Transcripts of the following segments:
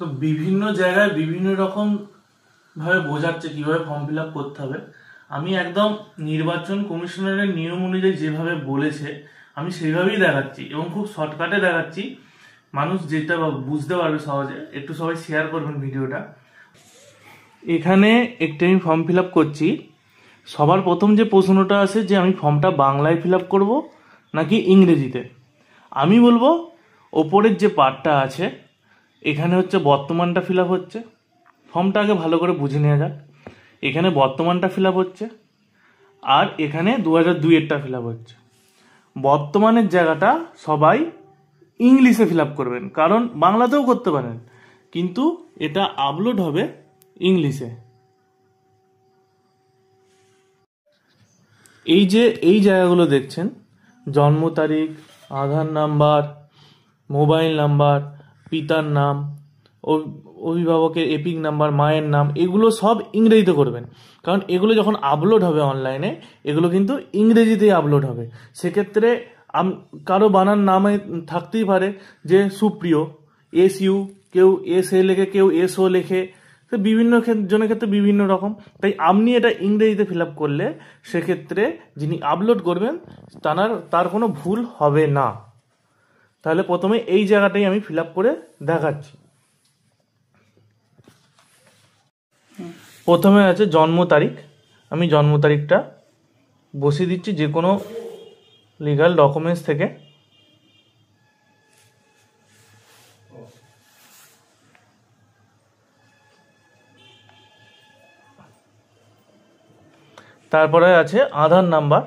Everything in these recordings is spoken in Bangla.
তো বিভিন্ন জায়গায় বিভিন্ন রকম ভাবে বোঝাচ্ছে কিভাবে ফর্ম ফিল আপ করতে হবে। আমি একদম নির্বাচন কমিশনারের নিয়ম অনুযায়ী যেভাবে বলেছে আমি সেইভাবেই দেখাচ্ছি এবং খুব শর্টকাটে দেখাচ্ছি, মানুষ যেটা বুঝতে পারবে সহজে। একটু সবাই শেয়ার করবেন ভিডিওটা। এখানে একটু আমি ফর্ম ফিল আপ করছি। সবার প্রথম যে প্রশ্নটা আসে যে আমি ফর্মটা বাংলায় ফিল আপ করবো নাকি ইংরেজিতে। আমি বলবো ওপরের যে পার্টটা আছে এখানে হচ্ছে বর্তমানটা ফিল আপ হচ্ছে। ফর্মটা আগে ভালো করে বুঝে নেওয়া যাক। এখানে বর্তমানটা ফিল আপ হচ্ছে আর এখানে 2002-এরটা ফিল আপ হচ্ছে। বর্তমানের জায়গাটা সবাই ইংলিশে ফিল আপ করবেন, কারণ বাংলাতেও করতে পারেন, কিন্তু এটা আপলোড হবে ইংলিশে। এই যে এই জায়গাগুলো দেখছেন, জন্ম তারিখ, আধার নাম্বার, মোবাইল নাম্বার, পিতার নাম, অভিভাবকের এপিক নাম্বার, মায়ের নাম, এগুলো সব ইংরেজিতে করবেন। কারণ এগুলো যখন আপলোড হবে অনলাইনে এগুলো কিন্তু ইংরেজিতেই আপলোড হবে। সেক্ষেত্রে কারো বানান নামে থাকতেই পারে যে সুপ্রিয়, SU, কেউ SA লেখে, কেউ SO লেখে, তো বিভিন্ন জনের ক্ষেত্রে বিভিন্ন রকম। তাই আপনি এটা ইংরেজিতে ফিল আপ করলে সেক্ষেত্রে যিনি আপলোড করবেন তার কোনো ভুল হবে না। তাহলে প্রথমে এই জায়গাটাই আমি ফিল আপ করে দেখাচ্ছি। প্রথমে আছে জন্ম তারিখ। আমি জন্ম তারিখটা বসিয়ে দিচ্ছি যে কোনো লিগাল ডকুমেন্টস থেকে। তারপরে আছে আধার নাম্বার।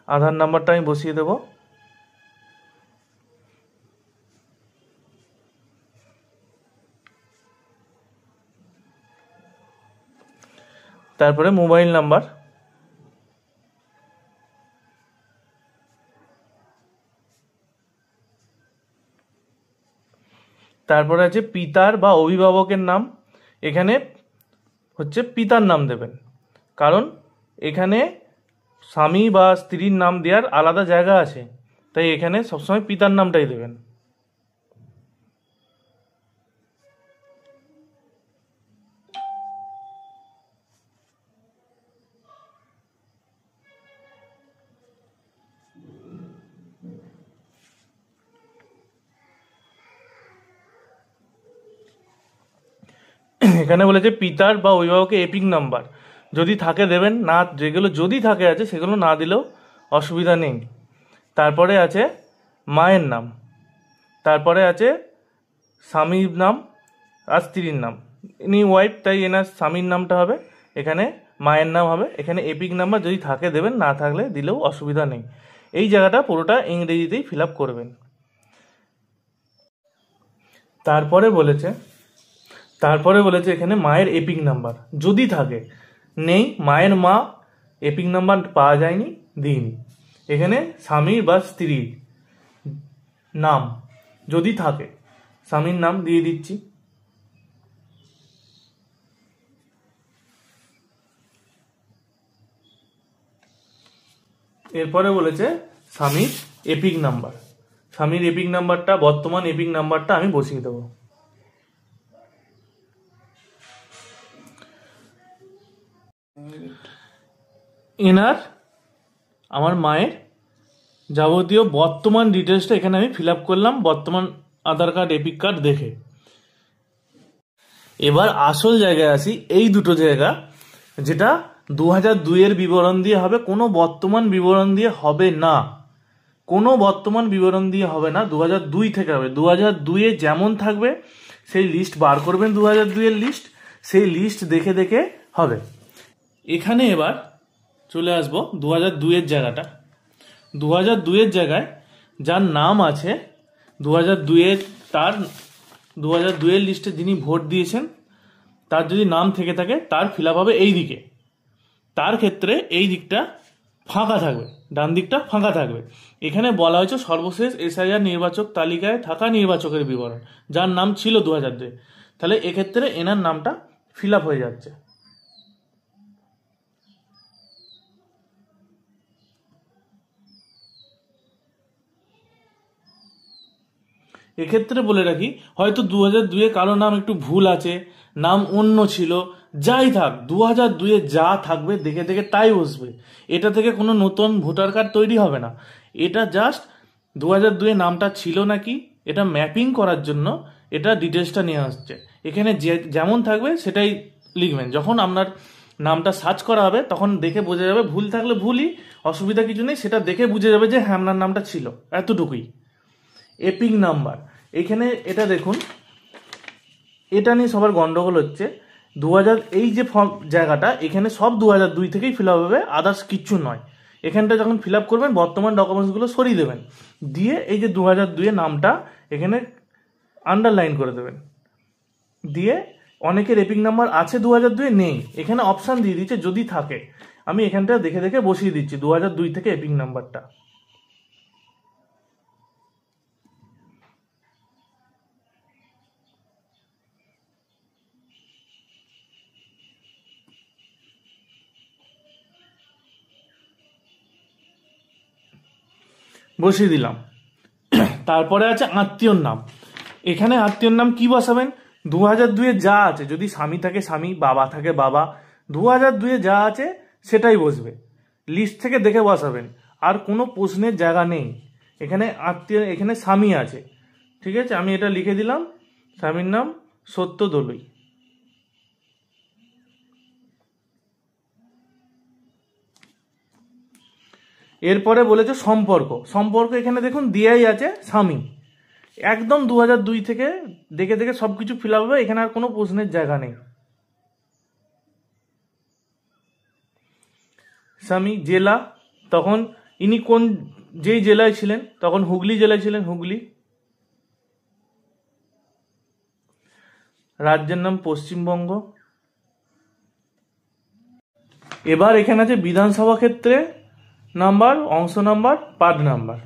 আধার নাম্বারটা আমি বসিয়ে দেব। তারপরে মোবাইল নাম্বার। তারপরে আছে পিতার বা অভিভাবকের নাম। এখানে হচ্ছে পিতার নাম দেবেন, কারণ এখানে স্বামী বা স্ত্রীর নাম দেওয়ার আলাদা জায়গা আছে, তাই এখানে সবসময় পিতার নামটাই দেবেন। এখানে বলেছে পিতার বা অভিভাবকের এপিক নাম্বার যদি থাকে দেবেন, না যেগুলো যদি থাকে আছে সেগুলো না দিলেও অসুবিধা নেই। তারপরে আছে মায়ের নাম। তারপরে আছে স্বামীর নাম আর স্ত্রীর নাম। ইনি ওয়াইফ তাই এনার স্বামীর নামটা হবে, এখানে মায়ের নাম হবে। এখানে এপিক নাম্বার যদি থাকে দেবেন, না থাকলে দিলেও অসুবিধা নেই। এই জায়গাটা পুরোটা ইংরেজিতেই ফিল আপ করবেন। তারপরে বলেছে এখানে মায়ের এপিক নাম্বার যদি থাকে, নেই, মায়ের মা এপিক নাম্বার পাওয়া যায়নি, দিইনি। এখানে স্বামীর বা স্ত্রীর নাম যদি থাকে, স্বামীর নাম দিয়ে দিচ্ছি। এরপরে বলেছে স্বামীর এপিক নাম্বার। স্বামীর এপিক নাম্বারটা, বর্তমান এপিক নাম্বারটা আমি বসিয়ে দেবো। এনার আমার মায়ের যাবতীয় বর্তমান ডিটেলসটা এখানে আমি ফিল আপ করলাম, বর্তমান আধার কার্ড এপিক কার্ড দেখে। এবার আসল জায়গায় আসি, এই দুটো জায়গা যেটা 2002-এর বিবরণ দিয়ে হবে, কোনো বর্তমান বিবরণ দিয়ে হবে না। কোনো বর্তমান বিবরণ দিয়ে হবে না, 2002 থেকে হবে। 2002-এ যেমন থাকবে সেই লিস্ট বার করবেন, 2002-এর লিস্ট, সেই লিস্ট দেখে দেখে হবে। এখানে এবার চলে আসবো 2002-এর জায়গাটা। 2002-এর জায়গায় যার নাম আছে 2002-এর, তার 2002-এর লিস্টে যিনি ভোট দিয়েছেন তার যদি নাম থেকে থাকে তার ফিল আপ হবে এই দিকে। তার ক্ষেত্রে এই দিকটা ফাঁকা থাকবে, ডান দিকটা ফাঁকা থাকবে। এখানে বলা হয়েছে সর্বশেষ SIR নির্বাচক তালিকায় থাকা নির্বাচকের বিবরণ, যার নাম ছিল 2002। তাহলে এক্ষেত্রে এনার নামটা ফিল আপ হয়ে যাচ্ছে। এক্ষেত্রে বলে রাখি, হয়তো 2002-এ কারো নাম একটু ভুল আছে, নাম অন্য ছিল, যাই থাক 2002-এ যা থাকবে দেখে দেখে তাই বসবে। এটা থেকে কোনো নতুন ভোটার কার্ড তৈরি হবে না। এটা জাস্ট 2002-এ নামটা ছিল নাকি এটা ম্যাপিং করার জন্য এটা ডিটেলসটা নিয়ে আসছে। এখানে যেমন থাকবে সেটাই লিখবেন। যখন আপনার নামটা সার্চ করা হবে তখন দেখে বোঝা যাবে, ভুল থাকলে ভুলই, অসুবিধা কিছু নেই, সেটা দেখে বুঝে যাবে যে হ্যাঁ আপনার নামটা ছিল, এতটুকুই। এপিক নাম্বার, এখানে এটা দেখুন, এটা নিয়ে সবার গন্ডগোল হচ্ছে। 2000 এই যে ফর্ম জায়গাটা, এখানে সব 2002 থেকেই ফিল আপ হবে, আদার্স কিচ্ছু নয়। এখানটা যখন ফিল আপ করবেন বর্তমান ডকুমেন্টসগুলো সরিয়ে দেবেন, দিয়ে এই যে 2002-এর নামটা এখানে আন্ডারলাইন করে দেবেন। দিয়ে অনেকের এপিক নাম্বার আছে 2002-এ নেই, এখানে অপশান দিয়ে দিচ্ছে যদি থাকে। আমি এখানটা দেখে দেখে বসিয়ে দিচ্ছি 2002 থেকে এপিক নাম্বারটা। বসিয়ে দিলাম। তারপরে আছে আত্মীয়র নাম। এখানে আত্মীয়র নাম কি বসাবেন? 2002-এ যা আছে, যদি স্বামী থাকে স্বামী, বাবা থাকে বাবা, 2002-এ যা আছে সেটাই বসবে। লিস্ট থেকে দেখে বসাবেন, আর কোনো প্রশ্নের জায়গা নেই। এখানে আত্মীয়, এখানে স্বামী আছে, ঠিক আছে, আমি এটা লিখে দিলাম, স্বামীর নাম সত্য দলুই। এরপরে বলেছে সম্পর্ক। সম্পর্ক এখানে দেখুন দিয়াই আছে স্বামী। একদম 2002 থেকে দেখে দেখে সবকিছু ফিল আপ হবে, এখানে আর কোনো প্রশ্নের জায়গা নেই। স্বামী। জেলা, তখন ইনি কোন, যেই জেলায় ছিলেন তখন হুগলি জেলায় ছিলেন, হুগলি। রাজ্যের নাম পশ্চিমবঙ্গ। এবার এখানে আছে বিধানসভা ক্ষেত্রে নাম্বার, অংশ নাম্বার, পার্ট নাম্বার।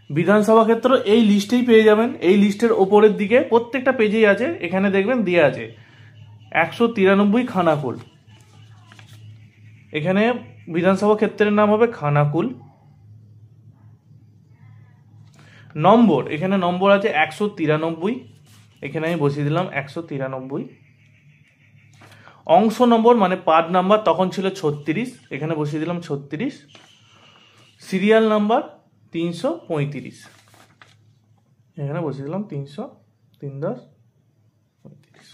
বিধানসভা ক্ষেত্র এই লিস্টেই পেয়ে যাবেন, এই লিস্টের ওপরের দিকে প্রত্যেকটা পেজেই আছে, এখানে দেখবেন দিয়ে আছে 193 খানাকুল। এখানে বিধানসভা ক্ষেত্রের নাম হবে খানাকুল। নম্বর, এখানে নম্বর আছে 193, এখানে আমি বসিয়ে দিলাম 193। অংশ নম্বর মানে পার্ট নাম্বার তখন ছিল 36, এখানে বসিয়ে দিলাম 36। সিরিয়াল নাম্বার 335, এখানে বসিয়ে দিলাম 300, 310, 35।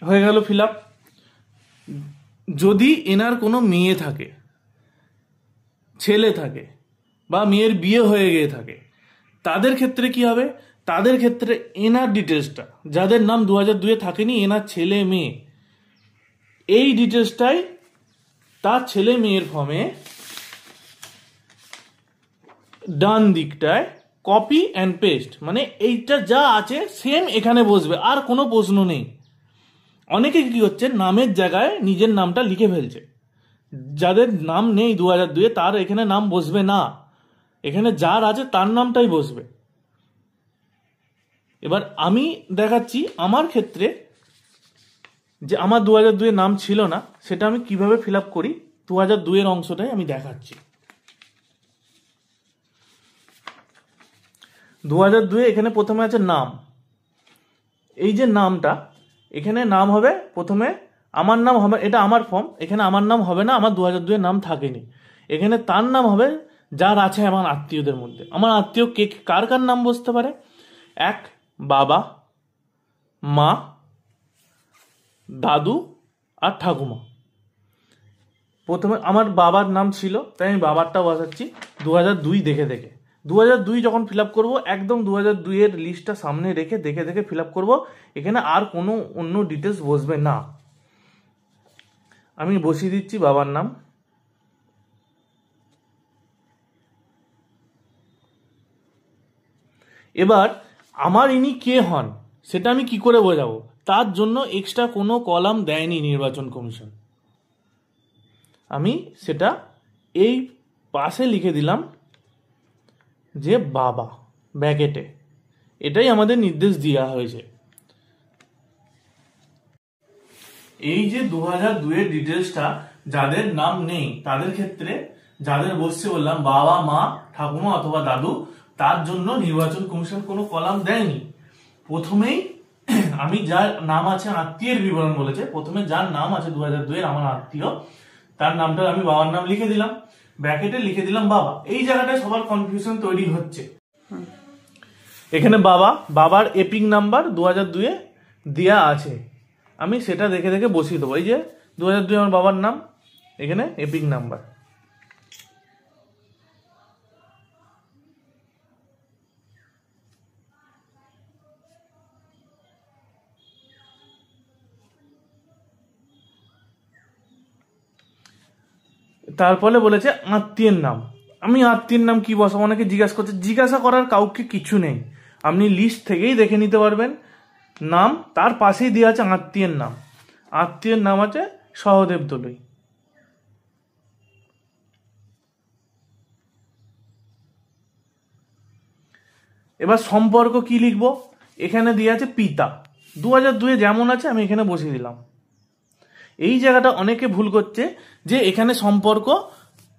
হয়ে গেল ফিল আপ। যদি এনার কোনো মেয়ে থাকে, ছেলে থাকে, বা মেয়ের বিয়ে হয়ে গিয়ে থাকে, তাদের ক্ষেত্রে কি হবে? তাদের ক্ষেত্রে এনার ডিটেলসটা, যাদের নাম 2002-এ থাকেনি, এনার ছেলে মেয়ে, এই ডিটেলসটাই তার ছেলে মেয়ের ফর্মে ডান দিকটায় কপি অ্যান্ড পেস্ট, মানে এইটা যা আছে সেম এখানে বসবে, আর কোনো প্রশ্ন নেই। অনেকে কি হচ্ছে, নামের জায়গায় নিজের নামটা লিখে ফেলছে। যাদের নাম নেই 2002-এ তার এখানে নাম বসবে না, এখানে যার আছে তার নামটাই বসবে। এবার আমি দেখাচ্ছি আমার ক্ষেত্রে যে আমার 2002-এ নাম ছিল না, সেটা আমি কিভাবে ফিল আপ করি, 2002-এর অংশটাই আমি দেখাচ্ছি। 2002-এ এখানে প্রথমে আছে নাম। এই যে নামটা, এখানে নাম হবে প্রথমে আমার নাম হবে, এটা আমার ফর্ম, এখানে আমার নাম হবে না, আমার 2002-এর নাম থাকেনি। এখানে তার নাম হবে যার আছে আমার আত্মীয়দের মধ্যে। আমার আত্মীয় কে, কার কার নাম বসতে পারে? এক, বাবা, মা, দাদু আর ঠাকুমা। প্রথমে আমার বাবার নাম ছিল, তাই আমি বাবারটা বসাচ্ছি 2002 দেখে দেখে। 2002 যখন ফিল আপ করবো, একদম 2002-এর লিস্টটা সামনে রেখে দেখে দেখে ফিল আপ করবো, এখানে আর কোনো অন্য ডিটেলস বসবে না। আমি বসিয়ে দিচ্ছি বাবার নাম। এবার আমার ইনি কে হন সেটা আমি কি করে বোঝাবো? তার জন্য এক্সট্রা কোনো কলাম দেয়নি নির্বাচন কমিশন। আমি সেটা এই পাশে লিখে দিলাম যে বাবা, ব্র্যাকেটে। এটাই আমাদের নির্দেশ দেওয়া হয়েছে। এই যে 2002-এর ডিটেলসটা যাদের নাম নেই তাদের ক্ষেত্রে, যাদের বসছে বললাম বাবা, মা, ঠাকুমা অথবা দাদু, তার জন্য নির্বাচন কমিশন কোনো কলাম দেয়নি। প্রথমেই আমি যার নাম আছে আত্মীয়ের বিবরণ বলেছে, প্রথমে যার নাম আছে 2002 এর আমার আত্মীয়, তার নামটা আমি বাবার নাম লিখে দিলাম, ব্র্যাকেটে লিখে দিলাম বাবা। এই জায়গাটায় সবার কনফিউশন তৈরি হচ্ছে। এখানে বাবার এপিক নাম্বার 2002 এ দেয়া আছে, আমি সেটা দেখে দেখে বসিয়ে দেবো। এই যে 2002 আমার বাবার নাম, এখানে এপিক নাম্বার। তারপরে বলেছে আত্মীয়ের নাম, আমি আত্মীয়ের নাম কি বসাবো? অনেকে জিজ্ঞাসা করছে, জিজ্ঞাসা করার কাউকে কিছু নেই, আপনি লিস্ট থেকেই দেখে নিতে পারবেন নাম, তার পাশেই দেওয়া আছে আত্মীয়ের নাম। আত্মীয়ের নাম আছে সহদেব দলুই। এবার সম্পর্ক কি লিখবো? এখানে দিয়ে আছে পিতা, 2002 যেমন আছে আমি এখানে বসিয়ে দিলাম। এই জায়গাটা অনেকে ভুল করছে যে এখানে সম্পর্ক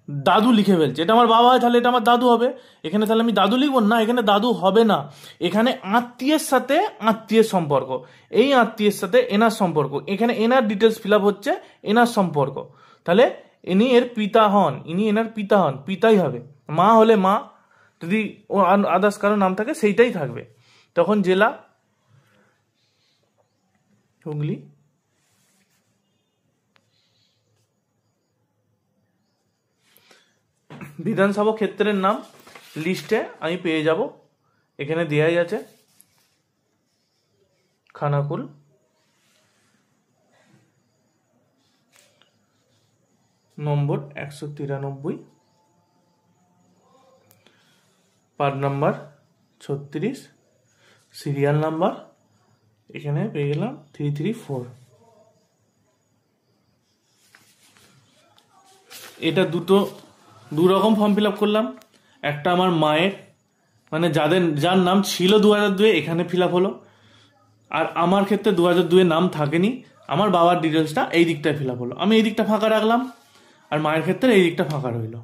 দাদু লিখে ফেলছে, এটা আমার বাবা হয় তাহলে এটা আমার দাদু হবে, এখানে তাহলে আমি দাদু লিখবো না, এখানে দাদু হবে না। এখানে আত্মীয়ের সাথে আত্মীয়ের সম্পর্ক, এই আত্মীয়ের সাথে এনার সম্পর্ক, এখানে এনার ডিটেলস ফিল আপ হচ্ছে, এনার সম্পর্ক, তাহলে ইনি এর পিতা হন, ইনি এনার পিতা হন, পিতাই হবে। মা হলে মা, যদি আদার্স কারো নাম থাকে সেইটাই থাকবে। তখন জেলা হুগলি, বিধানসভা ক্ষেত্রের নাম লিস্টে আমি পেয়ে যাব, এখানে দেয়াই আছে খানাকুল। নম্বর 193, পার্ট নাম্বার 36, সিরিয়াল নাম্বার এখানে পেয়ে গেলাম 334। এটা দু রকম ফর্ম ফিল আপ করলাম, একটা আমার মায়ের মানে যার নাম ছিল 2002 এখানে ফিল আপ হলো, আর আমার ক্ষেত্রে 2002 নাম থাকেনি, আমার বাবার ডিটেলসটা এই দিকটায় ফিল আপ হলো। আমি এই দিকটা ফাঁকা রাখলাম, আর মায়ের ক্ষেত্রে এই দিকটা ফাঁকা রইলো।